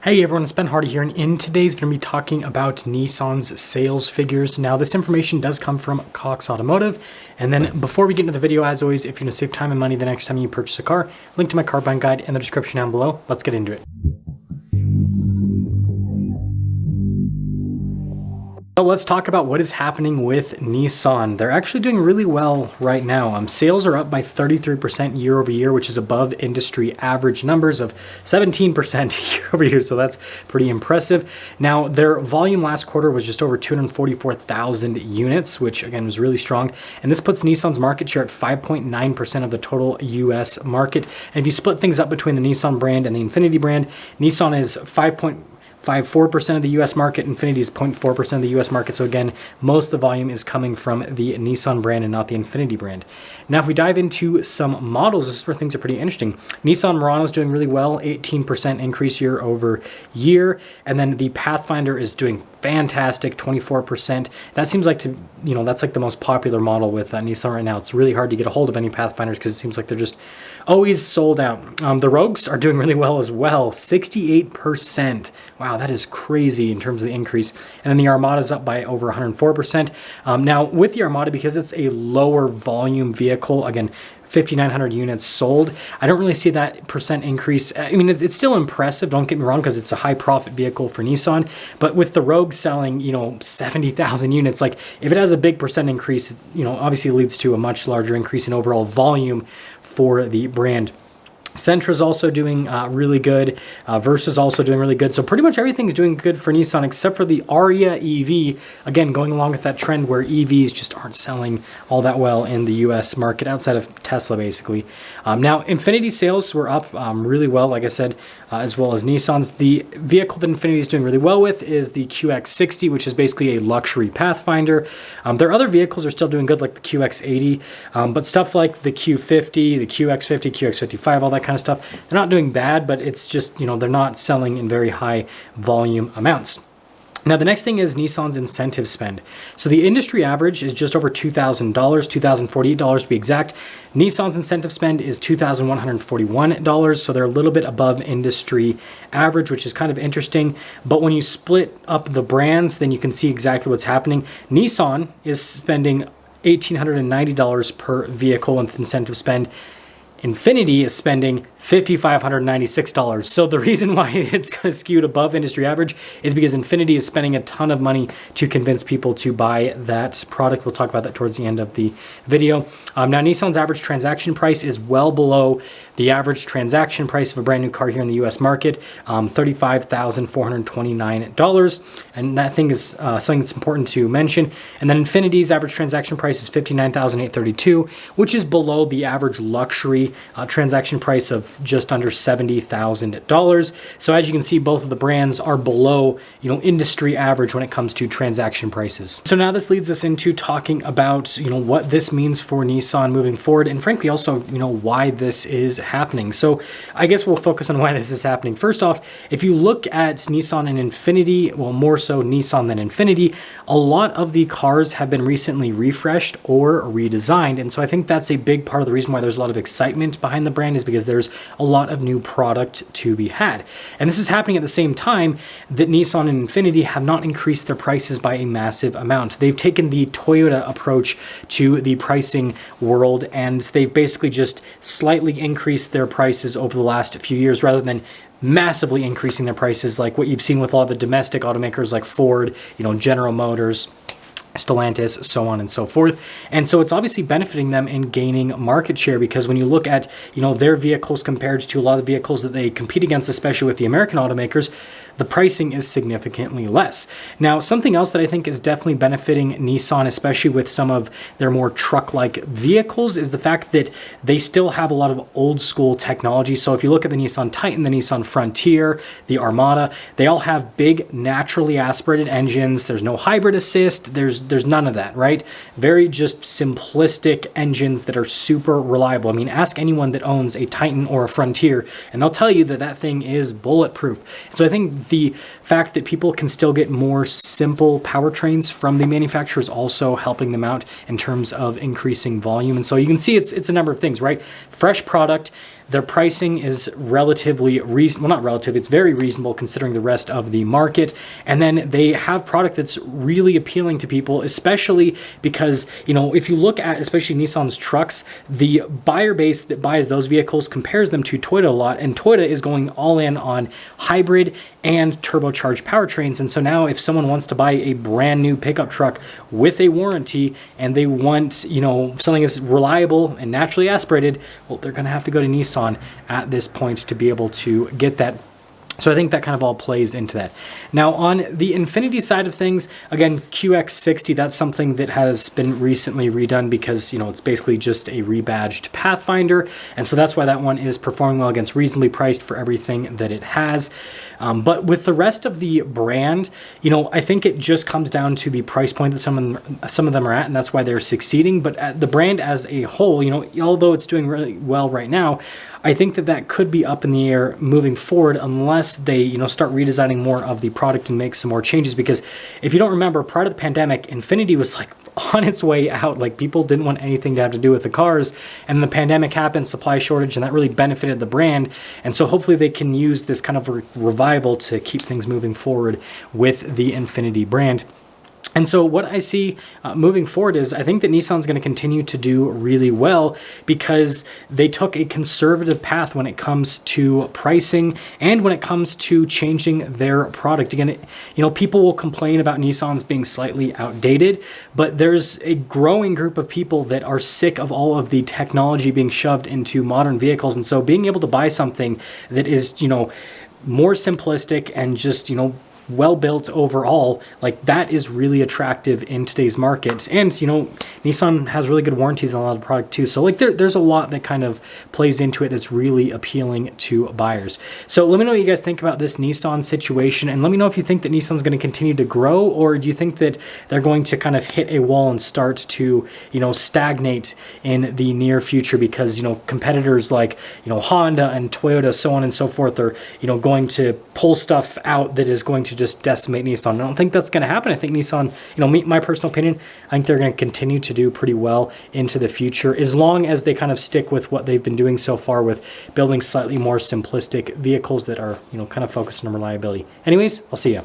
Hey everyone, it's Ben Hardy here, and in today's video, I'm going to be talking about Nissan's sales figures. Now, this information does come from Cox Automotive. And then before we get into the video, as always, if you want to save time and money the next time you purchase a car, link to my car buying guide in the description down below. Let's get into it. So let's talk about what is happening with Nissan. They're actually doing really well right now. Sales are up by 33% year over year, which is above industry average numbers of 17% year over year. So that's pretty impressive. Now, their volume last quarter was just over 244,000 units, which again was really strong. And this puts Nissan's market share at 5.9% of the total US market. And if you split things up between the Nissan brand and the Infiniti brand, Nissan is 5.54% of the US market, Infiniti is 0.4% of the US market. So again, most of the volume is coming from the Nissan brand and not the Infiniti brand. Now, if we dive into some models, this is where things are pretty interesting. Nissan Murano is doing really well, 18% increase year over year. And then the Pathfinder is doing fantastic, 24%. That seems like that's like the most popular model with Nissan right now. It's really hard to get a hold of any Pathfinders because it seems like they're just always sold out. The Rogues are doing really well as well, 68%. Wow, that is crazy in terms of the increase. And then the Armada is up by over 104%. Now, with the Armada, because it's a lower volume vehicle, again, 5,900 units sold, I don't really see that percent increase. I mean, it's still impressive, don't get me wrong, because it's a high profit vehicle for Nissan. But with the Rogue selling, 70,000 units, like if it has a big percent increase, obviously leads to a much larger increase in overall volume for the brand. Sentra's also doing really good. Versa's also doing really good. So pretty much everything is doing good for Nissan except for the Aria EV. Again, going along with that trend where EVs just aren't selling all that well in the US market outside of Tesla, basically. Now, Infiniti sales were up really well, like I said, as well as Nissan's. The vehicle that Infiniti is doing really well with is the QX60, which is basically a luxury Pathfinder. Their other vehicles are still doing good, like the QX80, but stuff like the Q50, the QX50, QX55, all that kind of stuff, they're not doing bad, but it's just, they're not selling in very high volume amounts. Now, the next thing is Nissan's incentive spend. So the industry average is just over $2,000, $2,048 to be exact. Nissan's incentive spend is $2,141, so they're a little bit above industry average, which is kind of interesting. But when you split up the brands, then you can see exactly what's happening. Nissan is spending $1,890 per vehicle with incentive spend. Infiniti is spending $5,596. So the reason why it's kind of skewed above industry average is because Infiniti is spending a ton of money to convince people to buy that product. We'll talk about that towards the end of the video. Now, Nissan's average transaction price is well below the average transaction price of a brand new car here in the US market, $35,429. And that thing is something that's important to mention. And then Infiniti's average transaction price is $59,832, which is below the average luxury transaction price of just under $70,000. So as you can see, both of the brands are below, industry average when it comes to transaction prices. So now this leads us into talking about, what this means for Nissan moving forward, and frankly also, why this is happening. So I guess we'll focus on why this is happening. First off, if you look at Nissan and Infiniti, well, more so Nissan than Infiniti, a lot of the cars have been recently refreshed or redesigned. And so I think that's a big part of the reason why there's a lot of excitement behind the brand, is because there's a lot of new product to be had. And this is happening at the same time that Nissan and Infiniti have not increased their prices by a massive amount. They've taken the Toyota approach to the pricing world, and they've basically just slightly increased their prices over the last few years rather than massively increasing their prices like what you've seen with a lot of the domestic automakers like Ford, General Motors, Stellantis, so on and so forth. And so it's obviously benefiting them in gaining market share, because when you look at, their vehicles compared to a lot of the vehicles that they compete against, especially with the American automakers, the pricing is significantly less. Now, something else that I think is definitely benefiting Nissan, especially with some of their more truck-like vehicles, is the fact that they still have a lot of old school technology. So if you look at the Nissan Titan, the Nissan Frontier, the Armada, they all have big naturally aspirated engines. There's no hybrid assist. There's none of that, right? Very just simplistic engines that are super reliable. I mean, ask anyone that owns a Titan or a Frontier, and they'll tell you that that thing is bulletproof. So I think the fact that people can still get more simple powertrains from the manufacturers also helping them out in terms of increasing volume. And so you can see it's a number of things, right? Fresh product. Their pricing is relatively reasonable, well, not relative, it's very reasonable considering the rest of the market. And then they have product that's really appealing to people, especially because, you know, if you look at especially Nissan's trucks, the buyer base that buys those vehicles compares them to Toyota a lot, and Toyota is going all in on hybrid and turbocharged powertrains. And so now if someone wants to buy a brand new pickup truck with a warranty and they want, you know, something that's reliable and naturally aspirated, well, they're going to have to go to Nissan at this point to be able to get that. So I think that kind of all plays into that. Now on the Infiniti side of things, again, QX60, that's something that has been recently redone because, you know, it's basically just a rebadged Pathfinder. And so that's why that one is performing well, against reasonably priced for everything that it has. But with the rest of the brand, you know, I think it just comes down to the price point that some of them are at, and that's why they're succeeding. But the brand as a whole, you know, although it's doing really well right now, I think that that could be up in the air moving forward unless they, you know, start redesigning more of the product and make some more changes. Because if you don't remember, prior to the pandemic, Infiniti was like on its way out. Like, people didn't want anything to have to do with the cars, and the pandemic happened, supply shortage, and that really benefited the brand. And so hopefully they can use this kind of revival to keep things moving forward with the Infiniti brand. And so what I see moving forward is I think that Nissan's going to continue to do really well because they took a conservative path when it comes to pricing and when it comes to changing their product. Again, you know, people will complain about Nissans being slightly outdated, but there's a growing group of people that are sick of all of the technology being shoved into modern vehicles. And so being able to buy something that is, you know, more simplistic and just, you know, well built overall, like, that is really attractive in today's market. And, you know, Nissan has really good warranties on a lot of the product too. So like there's a lot that kind of plays into it that's really appealing to buyers. So let me know what you guys think about this Nissan situation, and let me know if you think that Nissan's going to continue to grow, or do you think that they're going to kind of hit a wall and start to, you know, stagnate in the near future because, you know, competitors like, you know, Honda and Toyota, so on and so forth, are, you know, going to pull stuff out that is going to just decimate Nissan. I don't think that's going to happen. I think Nissan, you know, my personal opinion, I think they're going to continue to do pretty well into the future as long as they kind of stick with what they've been doing so far with building slightly more simplistic vehicles that are, you know, kind of focused on reliability. Anyways, I'll see you.